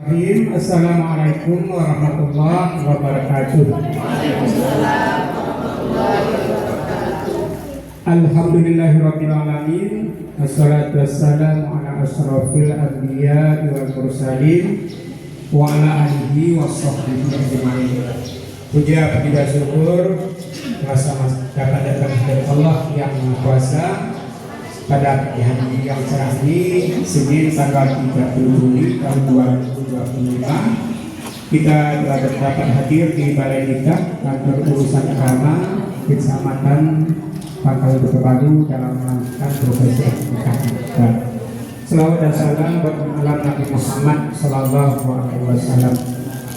Bismillahirrahmanirrahim. Assalamualaikum warahmatullahi wabarakatuh. Alhamdulillahirabbil alamin. Wassalatu wassalamu ala asyrofil anbiya wal mursalin wa ala alihi washabbihi ajmain. Puja puji dan syukur dapat datang dari Allah yang Maha Kuasa. Pada hari yang cerah ini, Senin tanggal 30 Juli tahun 2025, kita telah dapat hadir di Balai Nikah Kantor Urusan Agama Kecamatan Pangkal Baru dalam rangka prosesi nikah kita. Selawat dan salam buat Nabi Muhammad Sallallahu Alaihi Wasallam.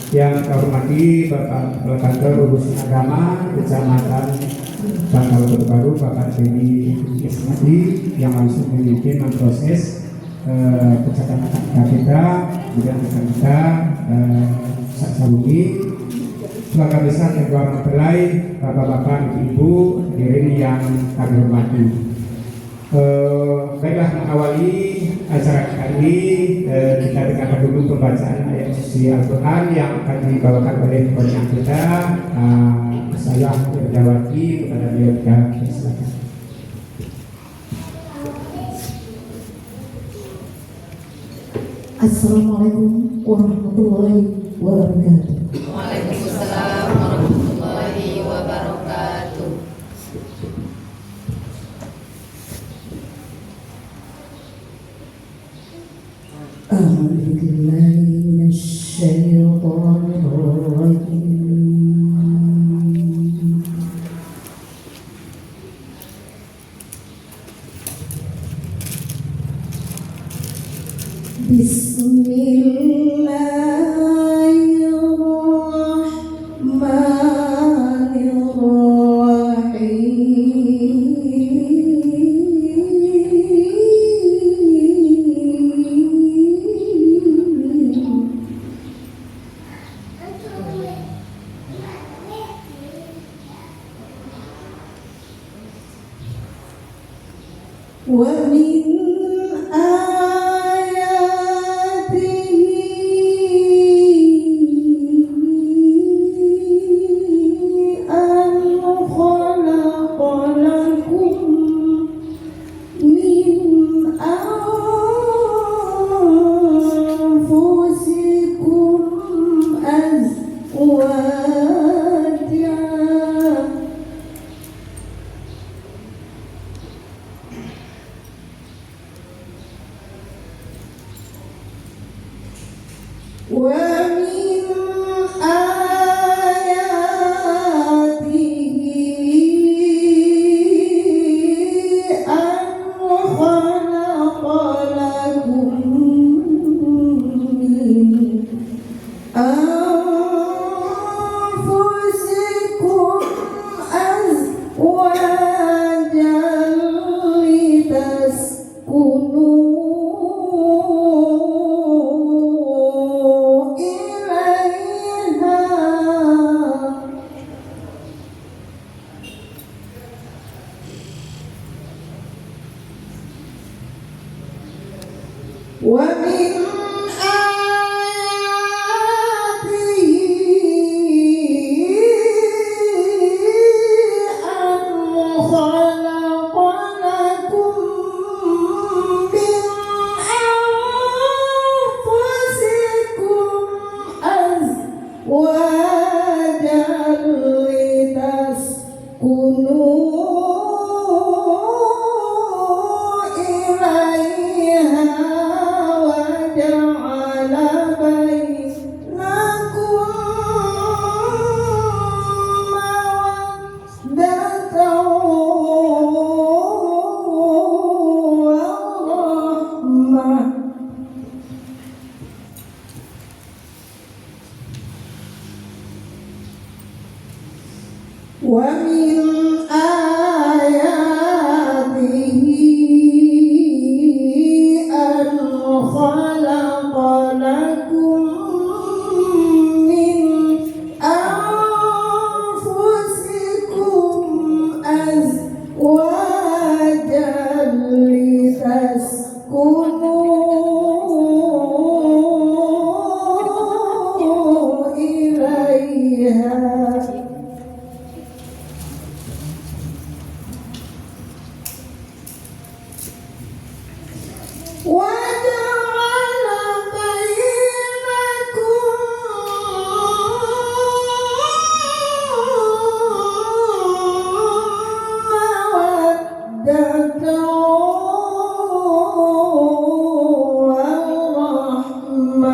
Yang saya hormati Bapak Kantor Urusan Agama Kecamatan Pangkal Baru, Bapak Deni Ismadi yang langsung memimpin memproses pencatatan kita, kemudian kita Saksabumi, keluarga besar kedua mempelai, bapak-bapak, ibu, hadirin yang kami hormati. Baiklah, mengawali acara kali ini kita dengarkan dulu pembacaan ayat suci Al-Quran yang akan dibawakan oleh penyanyi kita, saya Jawati kepada beliau. Silakan. Assalamualaikum warahmatullahi wabarakatuh. Waalaikumsalam warahmatullahi wabarakatuh. A'udzu billahi minasyaitonir rajim.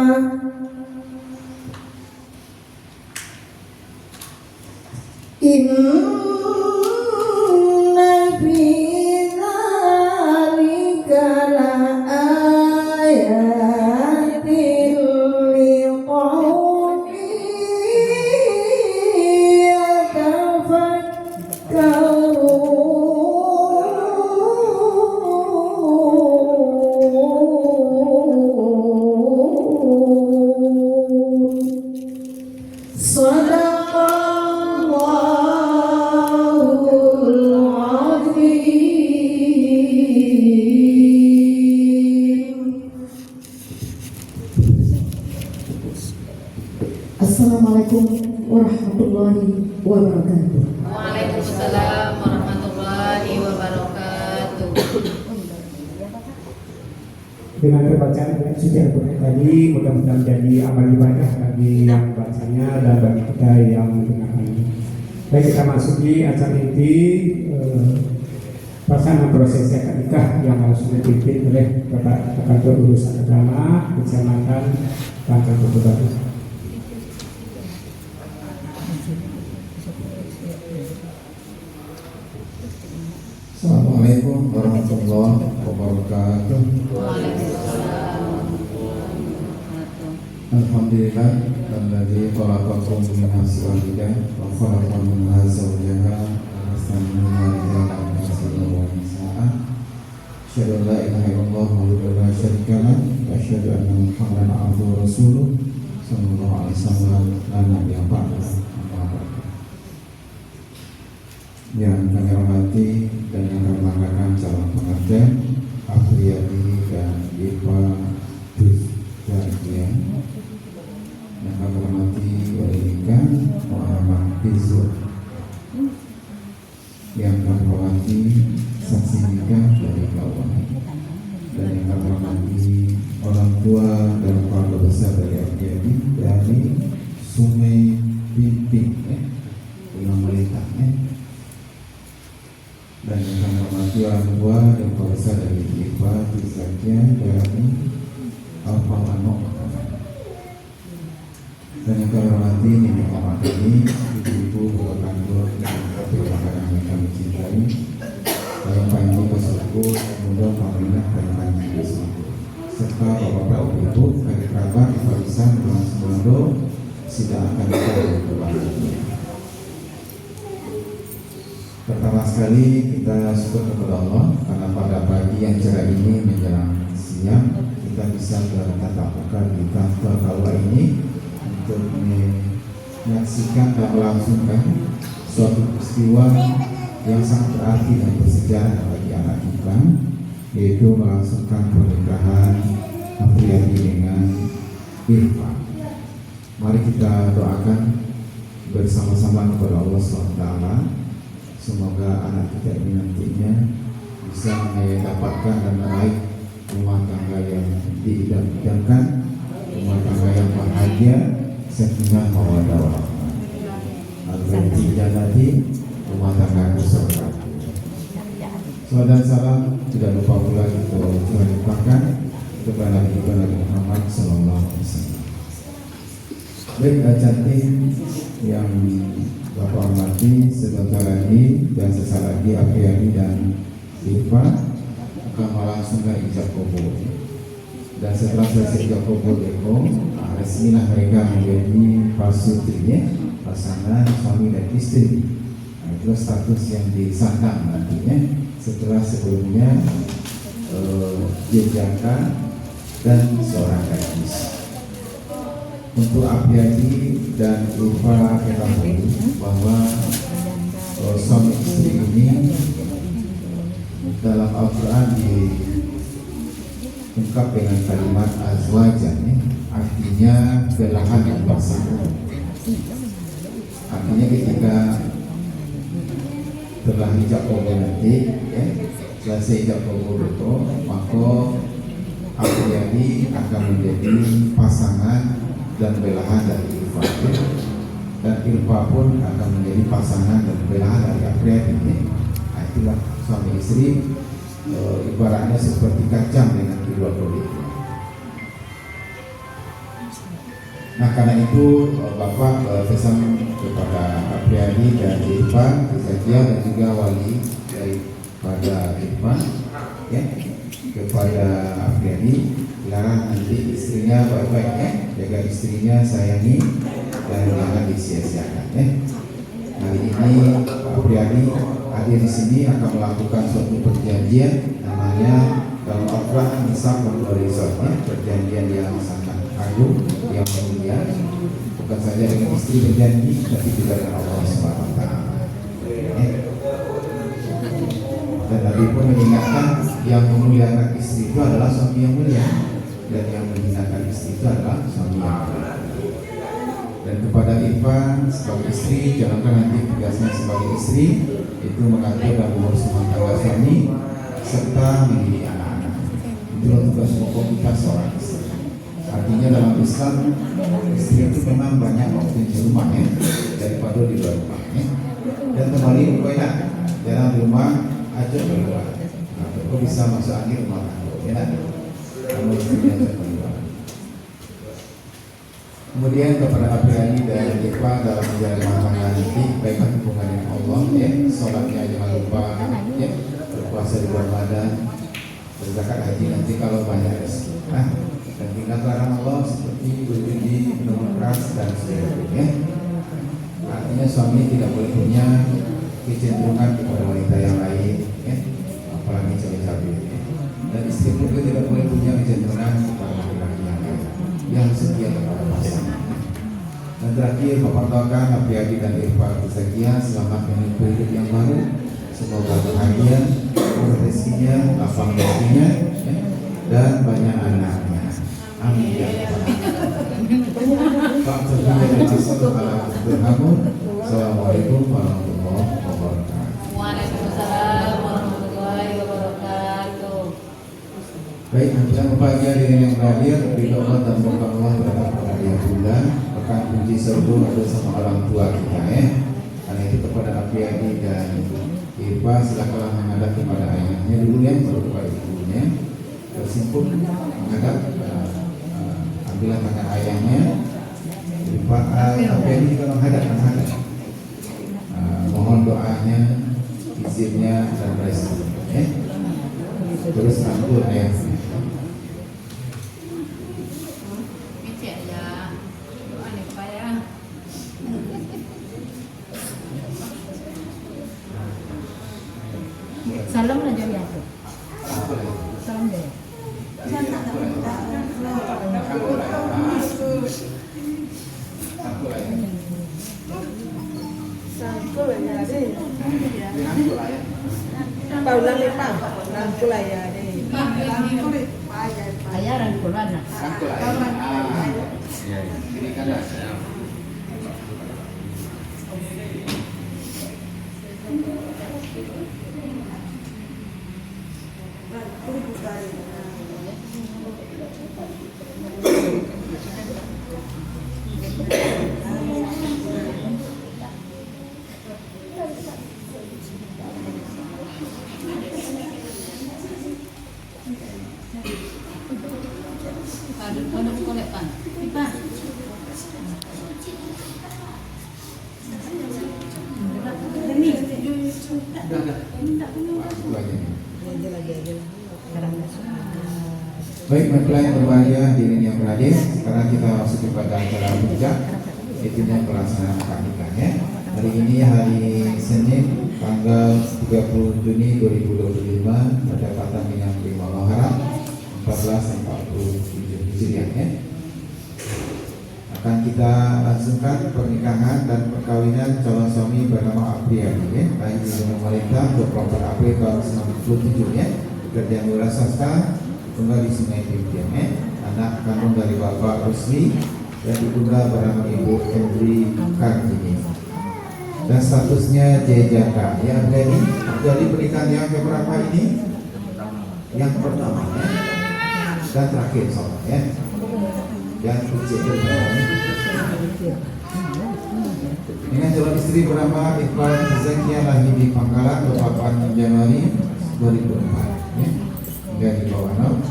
Inna fi dzalika laayatin liqaumin yatafakkarun. Sadaqallahul azim. Assalamualaikum warahmatullahi wabarakatuh. Waalaikumsalam warahmatullahi wabarakatuh. Dengan terbacaan suci Al-Quran tadi, mudah-mudahan menjadi amal ibadah bagi yang bacanya dan bagi kita yang mendengarkannya. Baik, kita masuki acara inti pelaksanaan prosesi akad nikah yang harus dipimpin oleh Bapak Kantor Urusan Agama Kecamatan Pangkal Batu. Assalamualaikum warahmatullahi wabarakatuh. Alhamdulillah alladzi khalaqakum min nafsin wahidah wa khalaqa minha zawjaha wa bassa minhuma rijalan katsiran wa nisaa'a. Asyhadu an la ilaha illallah wahdahu la syarika lah wa asyhadu anna Muhammadan abduhu wa rasuluh sallallahu alaihi wasallam la nabiyya ba'dahu. Yang kami hormati dan yang kami banggakan calon pengantin Afriyadi dan Ipa Dusjadian, yang kami hormati wali nikah Muhammad Fizul, yang kami hormati saksi nikah dari kawan, dan yang kami hormati orang tua dan keluarga besar dari Afriyadi dari Sungai Pimping, Pulau Melintang, dan yang kami hormati orang tua dan keluarga dari Ipa Dusjadian dari Alfamanok, dan yang kami hormati nenek mama kami, ibu-ibu, bapak kantor, dan bapak yang kami cintai, Bapak Panji Kesuku, Muda Paminah dan Panji Kesuku, serta bapak ibu, kakek kerabat, barisan, dan semuanya sudah akan kita berbahagia. Pertama sekali kita syukur kepada Allah karena pada pagi yang cerah ini menjelang siang kita bisa bertatap muka di kantor KUA ini untuk menyaksikan dan melangsungkan suatu peristiwa yang sangat berarti dan bersejarah bagi anak kita, yaitu melangsungkan pernikahan Afriyadi dengan Irfan. Mari kita doakan bersama-sama kepada Allah SWT. Semoga anak kita ini nantinya bisa mendapatkan dan meraih rumah tangga yang diidam-idamkan, rumah tangga yang bahagia, sakinah mawaddah warahmah. Al-Fatihah jannati, rumah tangga surga. Salam salam tidak lupa pula kita limpahkan kepada Nabi Muhammad sallallahu alaihi wasallam. Baik, cantik yang Bapak hormati, sebentar lagi dan sesaat lagi Afriyadi dan Irfan akan melangsungkan ijab kabul. Dan setelah selesai ijab kabul resmilah mereka menjadi pasutrinya, pasangan suami dan istri. Nah, itu status yang disandang nantinya setelah sebelumnya jejaka dan seorang gadis. Untuk Afriyadi dan Irfan ketahui bahwa suami istri ini dalam Al-Quran diungkap dengan kalimat azwajan, artinya belahan yang bersama. Artinya ketika telah hijab kabul nanti, selesai hijab kabul itu, maka Afriyadi akan menjadi pasangan dan belahan dari Irfan, dan Irfan pun akan menjadi pasangan dan belahan dari Afriyadi. Nah, itulah suami istri, ibaratnya seperti kacang dengan kedua kulitnya. Nah karena itu Bapak pesan kepada Apriyadi dan Irfan, Zakia dan juga wali daripada Irfan, ya, kepada Apriyadi, dilarang nanti istrinya baik-baik, ya, jaga istrinya, sayangi dan jangan disia-siakan, ya. Hari ini Apriyadi hadir di sini akan melakukan suatu perjanjian namanya dalam Al-Quran Misal Resort, perjanjian yang sangat agung, yang mulia, bukan saja dengan istri berjanji, tapi juga dengan Allah Subhanahu Wa Taala. Dan Nabi pun mengingatkan yang memuliakan istri itu adalah suami yang mulia, dan yang menghinakan istri itu adalah suami yang mulia. Dan kepada Irfan sebagai istri, jangankan nanti tugasnya sebagai istri itu mengatur dan mengurus rumah tangga suami serta mendidik anak-anak. Itulah tugas pokok kita seorang istri. Artinya dalam Islam istri itu memang banyak waktu di rumah, ya, daripada di luar rumah, ya. Dan kembali enak, dalam rumah aja keluar. Atau bisa masuk angin rumah tangga, ya. Kamu istrinya aja keluar. Kemudian kepada Apriyadi dan Irfan dalam menjalani rumah tangga nanti, baiklah hubungan dengan Allah, ya, sholatnya jangan lupa, ya, berpuasa di bulan Ramadan, berzakat haji nanti kalau banyak rezeki. Nah, dan tinggal larang Allah seperti berjudi, minum keras dan sebagainya. Artinya suami tidak boleh punya kecenderungan kepada wanita yang lain, ya, apalagi cabai-cabai. Dan istri pun tidak boleh punya kecenderungan kepada laki-laki yang lain, yang setia kepada pasangan. Dan terakhir, Bapak doakan Apriyadi dan Irfan Zakia selamat menempuh hidup yang baru. Semoga bahagia, rezekinya, lapang rezekinya, ya, dan banyak anaknya. Amin ya Assalamualaikum warahmatullahi wabarakatuh. Waalaikumsalam warahmatullahi wabarakatuh. Baik, yang berbahagia dengan yang berakhir, ridho Allah dan berkah Allah berkat pada yang bulan, berkat kunci surga ada sama orang tua kita, ya. Karena itu kepada Apriyadi dan Irfan silakanlah menghadap kepada ayahnya dulu, ya, baru kepada ibunya. Tersimpul menghadap, ambillah tangan ayahnya. Irfan, Apriyadi juga menghadap. Mohon doanya, izinnya dan restunya, ya. Terus rangkul ayahnya. Salam aja ya tuh. Salam deh. Ayah rangkulan lah. Baik, mempelai berbahagia hadirin yang berhadir. Sekarang kita masuk kepada acara puncak, yaitu pelaksanaan akad nikahnya. Hari ini hari Senin tanggal 30 Juni 2025 berdekatan dengan 5 Muharram 1447 Hijriah. Akan kita langsungkan pernikahan dan perkawinan calon suami bernama Apriyadi, ya, lahir di pemerintah 24 April tahun 1997, ya, pekerjaan wira swasta, tunggal di Sungai Pintian, ya, anak kandung dari Bapak Rusli dan ibunda bernama Ibu Hendri Kartini. Dan statusnya JJK, ya, jadi pernikahan yang keberapa ini? Yang pertama, ya, dan terakhir soalnya, ya. Dan dengan calon istri bernama Iqbal Zakia lahir di Pangkalan 28 Januari 2004, ya. Hingga di bawah anak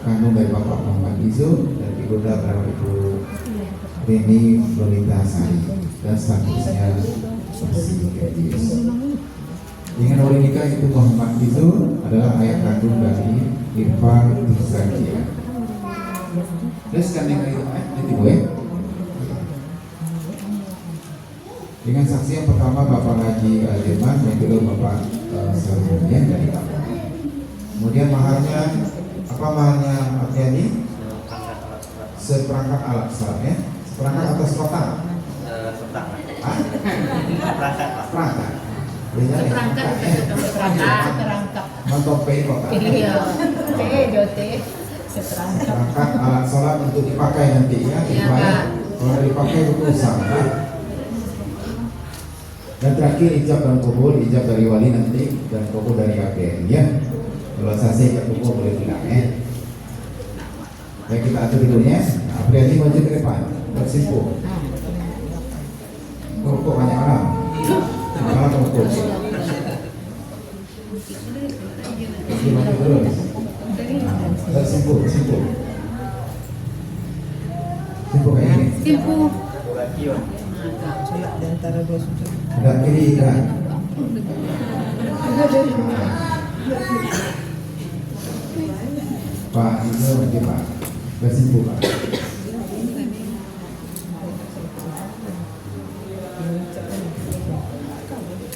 kandung dari Bapak Muhammad Izo dan ibunda bernama Ibu Rini Lolitasari dan statusnya masih gadis. Dengan wali nikah itu Muhammad itu adalah ayah kandung dari Irfan Zakia. Terus kan yang itu gue. Dengan saksi yang pertama Bapak Haji Alirman, yang kedua Bapak Sarunian dari Bapak. Kemudian maharnya apa maharnya Apriani? Seperangkat alat sholat ya. Seperangkat atas kotak. Seperangkat. Seperangkat. Mentope kotak. Iya. Seperangkat. Seperangkat alat sholat untuk dipakai nanti ya. Kalau dipakai itu sama. Dan terakhir ijab dan kabul, ijab dari wali nanti dan kabul dari APR ya. Kalau saya ijab kabul boleh bilang ya. Baik, kita atur dulu ya. APR ini maju ke depan, bersimpuh. Kok banyak orang? Malah kok. Ini maju terus. Bersimpuh, simpuh. Simpuh kayak ini. Simpuh. Ada kiri kan? Pak itu nanti Pak bersimpuh Pak.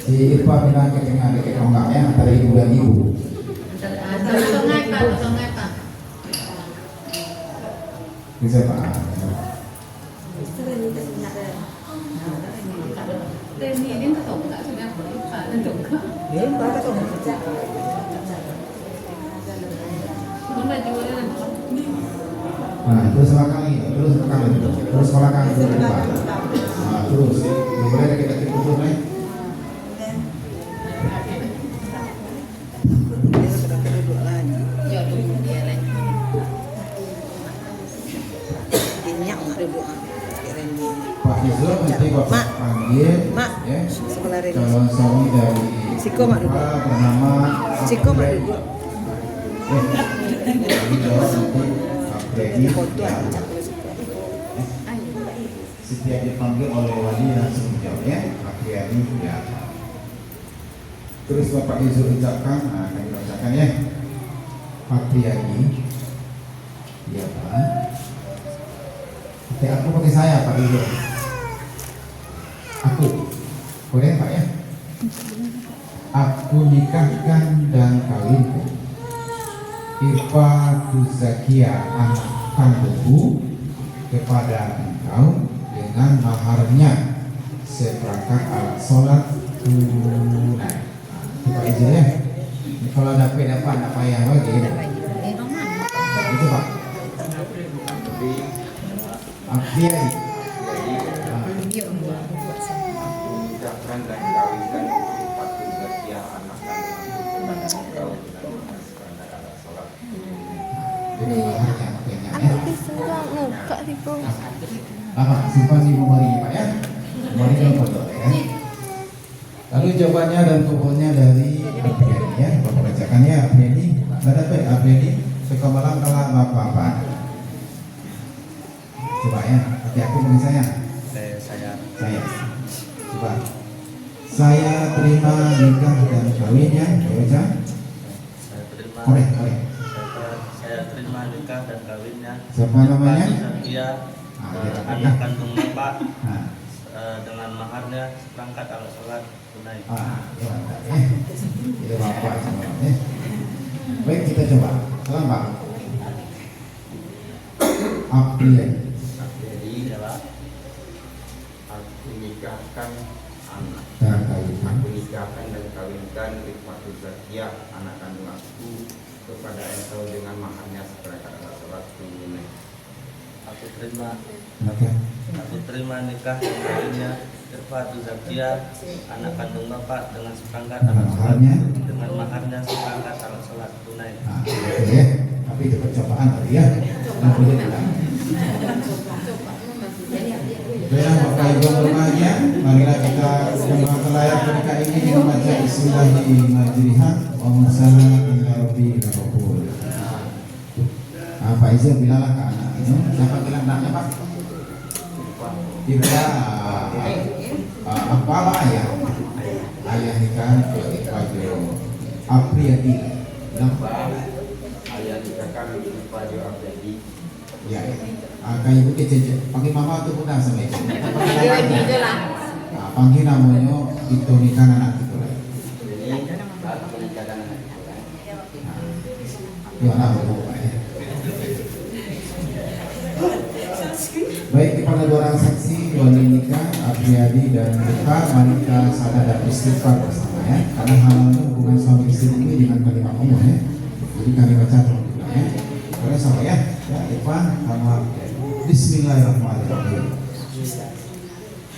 Si Irfan bilang kecengan dekat tonggaknya antara ibu dan ibu. Sungai Pak. Bisa Pak. Ini ketok enggak sudah Pak, ketok. Nah, terus belakang lagi, terus belakang lagi, terus belakang terus Pak. Nah, terus boleh kita tutup nih. Ya dulu dia lagi. Pak Yusuf nanti Bapak panggil ya, calon suami dari Pak bernama Siko, Mak. Jadi jawab nanti Pak Freddy ya. Setiap dipanggil oleh wali langsung jawab ya, Pak Freddy ya. Terus Bapak Yusuf ucapkan, akan dibacakan ya. Pak Freddy ya Pak. Oke, aku pakai saya Pak Yusuf. Aku boleh Pak ya? Aku nikahkan dan kawinkan Irfa Zakia anak kandungku kepada engkau dengan maharnya seperangkat alat sholat tunai. Kita izin ya. Kalau dapat apa yang lagi? Itu Pak. Akhirnya mengucapkan dan kawinkan Irfan Zakia anak kandungku kepada engkau dengan seperangkat alat sholat. Apa simpan di memori Pak ya? Memori dalam foto ya. Lalu jawabannya dan kubulnya dari Apriani ya. Bapak bacakannya Apriani. Ada apa Apriani? Suka malam kalah apa-apa. Coba ya, hati aku dengan saya. Saya. Coba. Saya terima nikah dan kawinnya. Baca. Oleh. Saya terima nikah dan kawinnya. Siapa namanya? Zakia, Anak anak kandung Bapak, Nah, dengan maharnya seperangkat alat sholat tunai. ya mantap ya. Itu Bapak sama ya. Baik, kita coba. Selamat. Apriani. Jadi adalah aku nikahkan anak. Dan kawinkan Aku nikahkan dan kawinkan Irfan Zakia anak kandung aku kepada engkau dengan maharnya seperangkat alat sholat tunai. Aku terima nikah dan kawinnya Irfan Zakia anak kandung Bapak dengan seperangkat alat sholat dengan maharnya seperangkat alat sholat tunai. Nah, gitu ya. Tapi itu percobaan tadi ya. Nah, boleh bilang. Baiklah Bapak Ibu berbahagia, marilah kita jemaah layar pernikahan ini dengan membaca Bismillahirrahmanirrahim. Allahumma shalli ala Rabbi al-Ghafur. Pak Izzo bilanglah ke anak itu. Siapa bilang anaknya Pak? Kita apa ayah? Ayah nikah kepada Apriyadi. Ayah dikatakan kepada Abdi. Ya, kayak ibu kece. Panggil mama tuh pun sama itu. Panggil namanya itu nikah anak itu. Ini baru menikahkan anak itu. Ya, nama baik kepada dua orang saksi wali nikah Apriyadi dan Rika, mari kita sadar dan istighfar bersama ya, karena hal hubungan suami istri ini dengan kalimat umum ya, jadi kami baca juga ya, boleh sama ya, Irfan sama Bismillahirrahmanirrahim.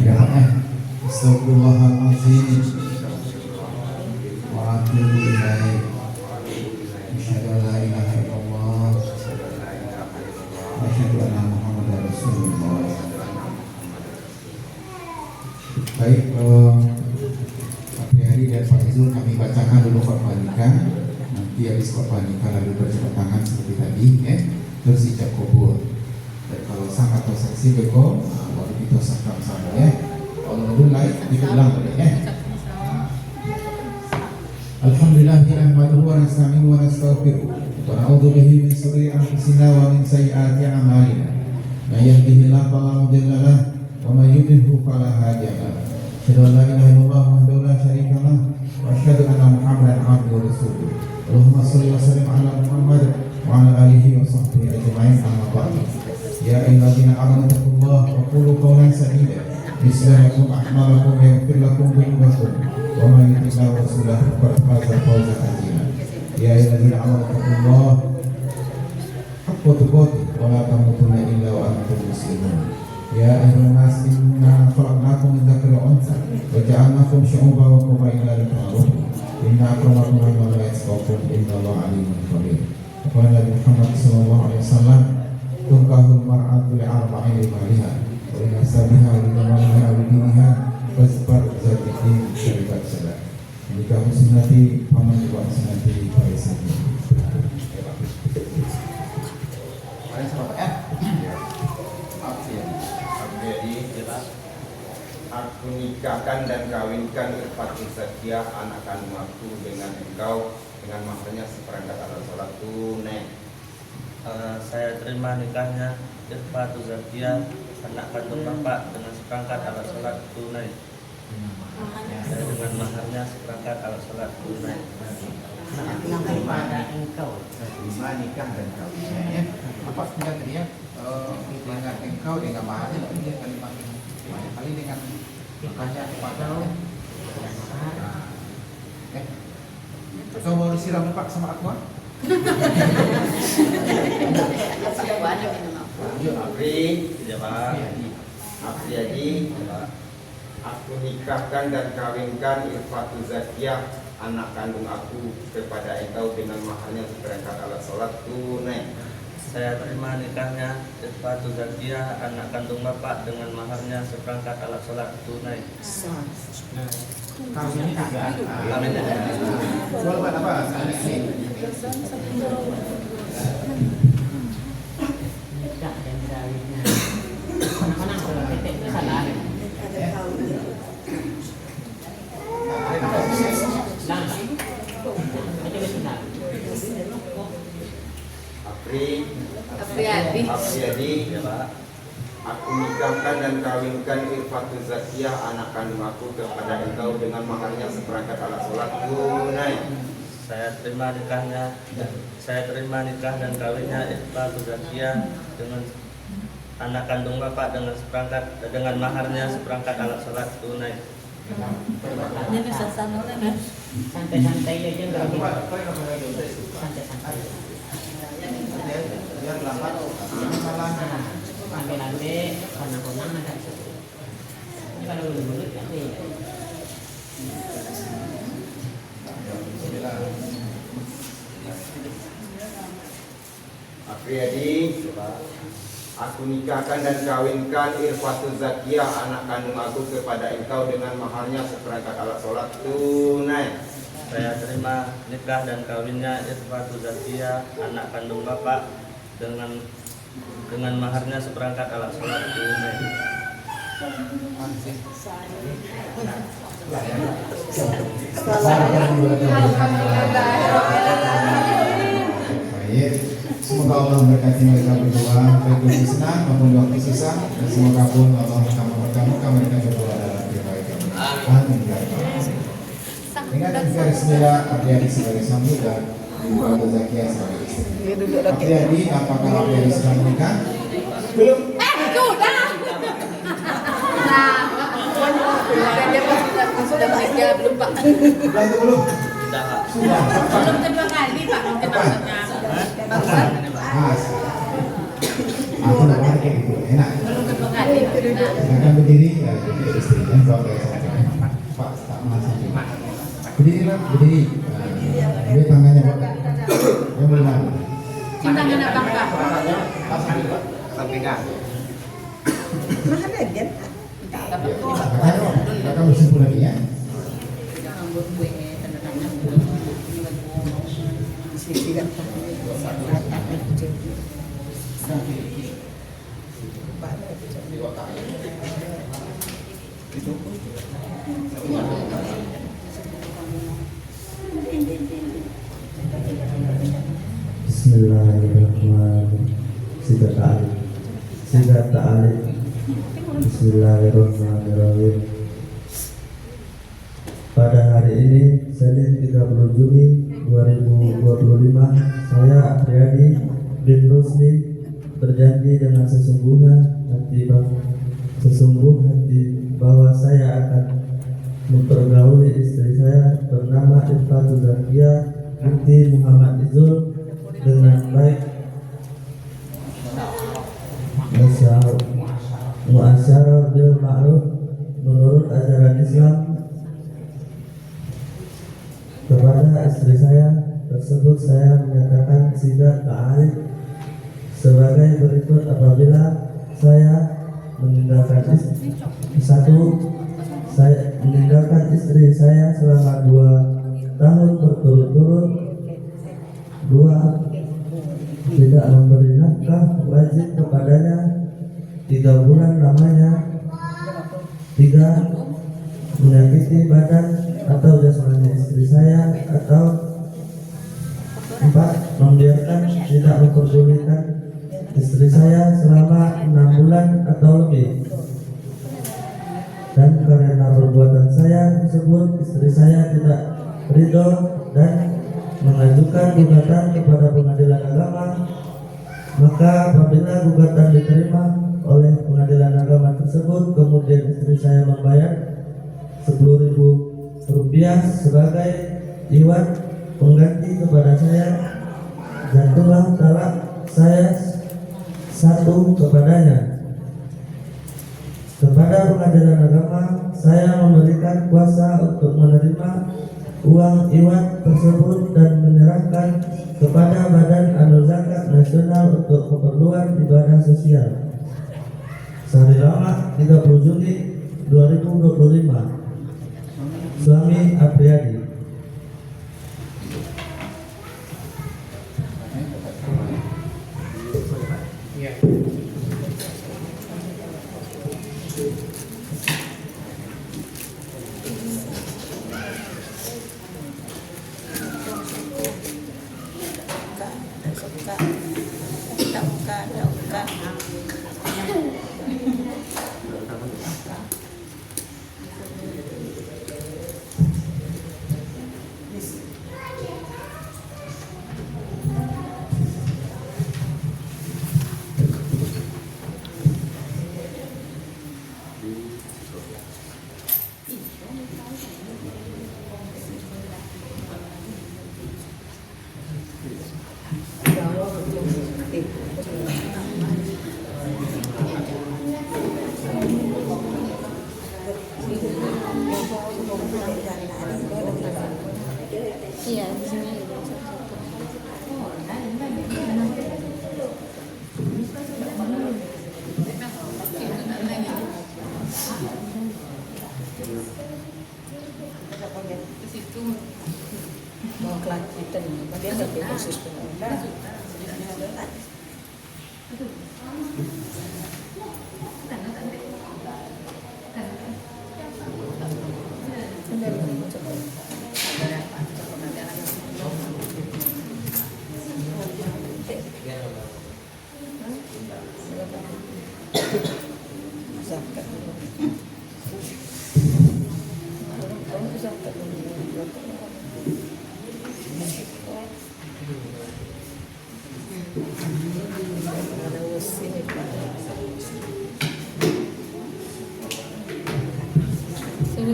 Ya, Astagfirullahaladzim wa atubu ilaih. Asyhadu an la ilaha illallah wa asyhadu anna Muhammadar Rasulullah. Baik, Apriyadi dan Pak Zul kami bacakan dulu khotbah nikah. Nanti habis khotbah nikah lalu berjabat tangan seperti tadi ya, terus ijab kabul. Dan kalau sang atau saksi beko, baru kita sakam sama ya. Kalau mulai kita ulang boleh ya. Alhamdulillah nahmaduhu wa nasta'inuhu wa nastaghfiruh wa na'udzu bihi min shururi anfusina wa min sayyiati a'malina. May yahdihillahu fala mudilla lahu wa may yudlilhu fala hadiya lahu. Asyhadu an la ilaha illallah wahdahu la syarika lahu wa asyhadu anna Muhammadan abduhu wa rasuluh. Allahumma shalli wa sallim ala Muhammad wa ala alihi wa sahbihi ajma'in, amma ba'd. Ya ayyuhalladzina amanu taqullaha wa qulu qawlan sadida yuslih lakum a'malakum wa yaghfir lakum dhunubakum wa may yuti'i rasulahu faqad faza fawzan 'azima. Ya ayyuhalladzina amanu taqullaha haqqa tuqatih wa la tamutunna illa wa antum muslimun. Ya ayyuhan nas inna khalaqnakum min dzakarin wa untha wa ja'alnakum syu'uban wa qabaila lita'arafu. Inna akramakum 'indallahi atqakum, innallaha 'alimun khabir. Qala Nabi Muhammad sallallahu alaihi wasallam, tunkahul mar'atu li'arba'in limaliha wa linasabiha wa linamaliha wa lidiniha fasbar zatikin syarikat salat. Jika musnati paman buat sunati parisan. Mari sama ya. Abdi, aku nikahkan dan kawinkan Irfatul Zakiah anak kandung aku dengan engkau dengan maharnya seperangkat alat sholat tunai. Saya terima nikahnya Irfatul Zakiah anak kandung bapak dengan seperangkat alat sholat tunai. Saya dengan maharnya seperangkat alat sholat tunai. Terima nikah dan kawinnya ya. Apa sudah tadi ya? Dengan engkau dengan maharnya dia kalimat banyak kali dengan nikahnya kepada lo. Atau mau disiram Pak sama aku? Yuk Abri, Ya Pak. Apriyadi, aku nikahkan dan kawinkan Irfatul Zakiah anak kandung aku kepada engkau dengan maharnya seperangkat alat sholat tunai. Saya terima nikahnya Irfatul Zakiah anak kandung bapak dengan maharnya seperangkat alat sholat tunai. Kawinnya juga. Amin. Soal apa? Tidak dan kawinnya. Mana-mana kalau kita itu salah. Apriyadi, Ya Pak. aku nikahkan dan kawinkan Irfatul Zakiah anak kandung aku kepada engkau dengan maharnya seperangkat alat sholat tunai. Saya terima nikahnya. Saya terima nikah dan kawinnya Irfatul Zakiah dengan anak kandung bapak dengan maharnya seperangkat alat sholat tunai. Ini bisa santai kan? Santai-santai aja nggak gitu. Santai-santai. Biar lambat. Salah. Lambe-lambe, konang-konang ada. Ini kalau dulu ya. Apriyadi, aku nikahkan dan kawinkan Irfatul Zakiah anak kandung aku kepada engkau dengan maharnya seperangkat alat sholat tunai. Saya terima nikah dan kawinnya Irfatul Zakiah anak kandung bapak dengan maharnya seperangkat alat sholat tunai. Baik, semoga Allah memberkati mereka berdua baik di senang maupun di waktu susah, dan semoga pun Allah mempertemukan mereka berdua dalam kebaikan. Amin. Dengan garis merah Apriyadi sebagai suami dan Ibu Zakia sebagai istri. Apriyadi, apakah Apriyadi sudah menikah? Belum. Sudah. Nah, dia sudah bekerja belum Pak? Belum. Sudah. Belum kedua kali Pak mungkin maksudnya. Mas. Aku nggak pakai gitu, enak. Belum kedua kali. Silakan berdiri, ya, jadi istri dan suami saya. Pak, tak masuk. Berdiri lah, berdiri. Ini tangannya Pak. Yang benar. Cintangan abang Pak. Sampingkan. Kakak bersimpul lagi ya. Bismillahirrahmanirrahim. Sidat ta'alif. Bismillahirrahmanirrahim. Pada hari ini, Senin 30 Juni 2025, saya Apriyadi bin Rusli berjanji dengan sesungguh hati bahwa saya akan mempergauli istri saya bernama Irfatul Zakia binti Muhammad Izul dengan baik, muasyarah bil ma'ruf menurut ajaran Islam. Kepada istri saya tersebut saya menyatakan sidat ta'alif sebagai berikut. Apabila saya meninggalkan istri saya selama 2 tahun berturut-turut, 2 tidak memberi nafkah wajib kepadanya 3 bulan lamanya, 3 menyakiti badan atau jasmani istri saya, atau 4 membiarkan tidak memperdulikan istri saya selama 6 bulan atau lebih. Dan karena perbuatan saya tersebut istri saya tidak ridho dan mengajukan gugatan kepada pengadilan agama, maka apabila gugatan diterima oleh pengadilan agama tersebut, kemudian istri saya membayar 10.000 rupiah sebagai iwan pengganti kepada saya, jatuhlah talak saya 1 kepadanya. Kepada pengadilan agama, saya memberikan kuasa untuk menerima uang iwan tersebut dan menyerahkan kepada Badan Anu Zakat Nasional untuk keperluan ibadah sosial. Sari Lama 30 Juni 2025. Suami Apriyadi.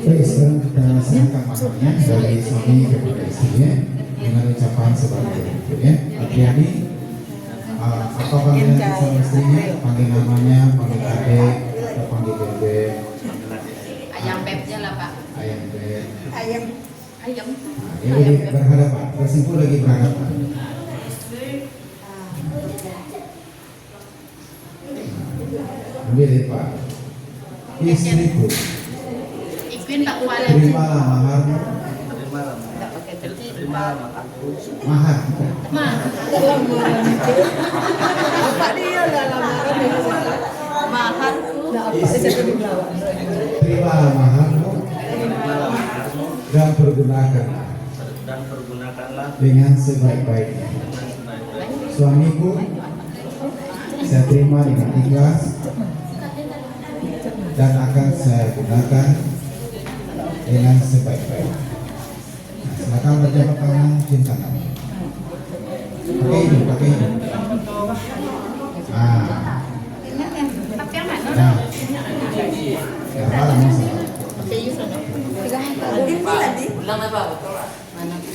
Baik, sekarang kita serahkan maharnya dari suami kepada istrinya dengan ucapan sebagai berikut ya. Apriani, apa panggilan sama istrinya? Panggil namanya, panggil adek, atau panggil bebek? Ayam bebnya lah Pak. Ayam bebek. Ayam. Nah, ini berhadapan, tersimpul lagi berhadapan. Ambil ya Pak. Istriku, Ikuin Pak Kuala. terimalah maharmu. Terimalah maharku. Mahar. Maharku. Terimalah maharmu Terimalah maharmu dan pergunakanlah dan pergunakanlah dengan sebaik-baiknya. dengan sebaik-baiknya. Suamiku, saya terima dengan ikhlas dan akan saya gunakan dengan sebaik-baiknya. Nah, silakan berjabat tangan, cium tangan. Pakai ini, pakai ini. Ah, Pakai yang mana? nah, ya malah masalah. Pakai Yusuf. Mana?